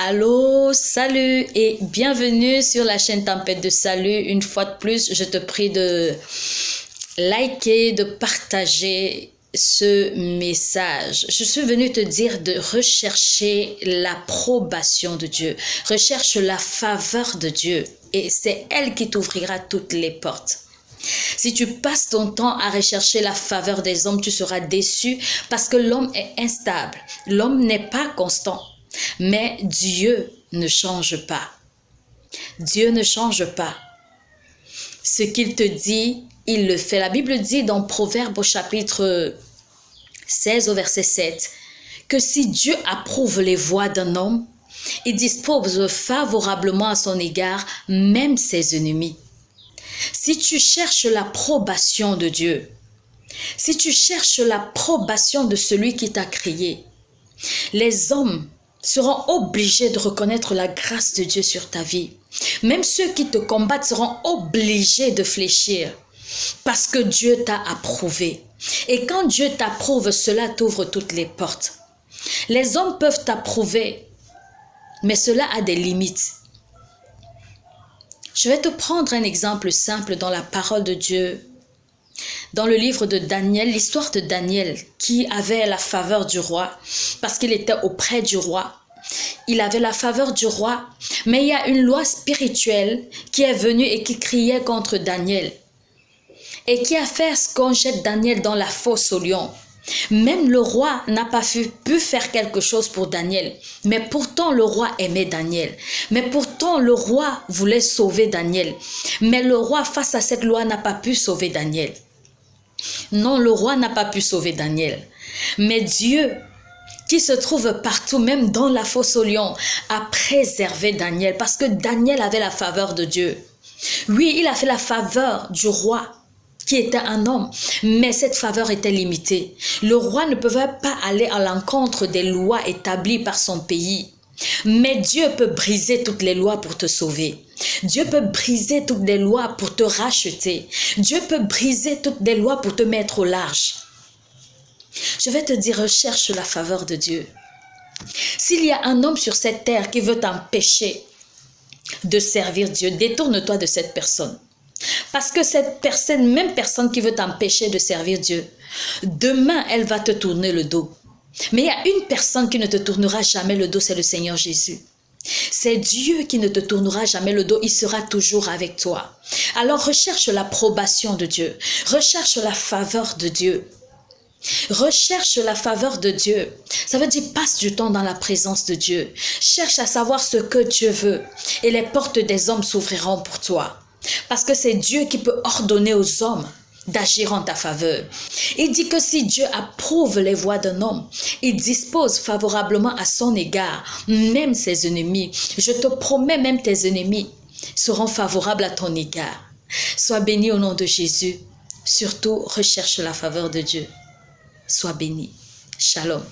Allô, salut et bienvenue sur la chaîne Tempête de Salut. Une fois de plus, je te prie de liker, de partager ce message. Je suis venue te dire de rechercher l'approbation de Dieu. Recherche la faveur de Dieu et c'est elle qui t'ouvrira toutes les portes. Si tu passes ton temps à rechercher la faveur des hommes, tu seras déçu parce que l'homme est instable. L'homme n'est pas constant. Mais Dieu ne change pas. Dieu ne change pas. Ce qu'il te dit, il le fait. La Bible dit dans Proverbes au chapitre 16 au verset 7 que si Dieu approuve les voies d'un homme, il dispose favorablement à son égard même ses ennemis. Si tu cherches l'approbation de Dieu, si tu cherches l'approbation de celui qui t'a créé, les hommes seront obligés de reconnaître la grâce de Dieu sur ta vie. Même ceux qui te combattent seront obligés de fléchir parce que Dieu t'a approuvé. Et quand Dieu t'approuve, cela t'ouvre toutes les portes. Les hommes peuvent t'approuver, mais cela a des limites. Je vais te prendre un exemple simple dans la parole de Dieu. Dans le livre de Daniel, l'histoire de Daniel qui avait la faveur du roi parce qu'il était auprès du roi. Il avait la faveur du roi, mais il y a une loi spirituelle qui est venue et qui criait contre Daniel et qui a fait qu'on jette Daniel dans la fosse aux lions. Même le roi n'a pas pu faire quelque chose pour Daniel, mais pourtant le roi aimait Daniel. Mais pourtant le roi voulait sauver Daniel. Mais le roi, face à cette loi, n'a pas pu sauver Daniel. Non, le roi n'a pas pu sauver Daniel. Mais Dieu, qui se trouve partout, même dans la fosse aux lions, a préservé Daniel parce que Daniel avait la faveur de Dieu. Oui, il a fait la faveur du roi qui était un homme, mais cette faveur était limitée. Le roi ne pouvait pas aller à l'encontre des lois établies par son pays. Mais Dieu peut briser toutes les lois pour te sauver. Dieu peut briser toutes les lois pour te racheter. Dieu peut briser toutes les lois pour te mettre au large. Je vais te dire, recherche la faveur de Dieu. S'il y a un homme sur cette terre qui veut t'empêcher de servir Dieu, détourne-toi de cette personne. Parce que cette personne, même personne qui veut t'empêcher de servir Dieu, demain, elle va te tourner le dos. Mais il y a une personne qui ne te tournera jamais le dos, c'est le Seigneur Jésus. C'est Dieu qui ne te tournera jamais le dos, il sera toujours avec toi. Alors recherche l'approbation de Dieu, recherche la faveur de Dieu. Recherche la faveur de Dieu. Ça veut dire passe du temps dans la présence de Dieu. Cherche à savoir ce que Dieu veut et les portes des hommes s'ouvriront pour toi. Parce que c'est Dieu qui peut ordonner aux hommes d'agir en ta faveur. Il dit que si Dieu approuve les voies d'un homme, il dispose favorablement à son égard, même ses ennemis. Je te promets, même tes ennemis seront favorables à ton égard. Sois béni au nom de Jésus. Surtout, recherche la faveur de Dieu. Sois béni. Shalom.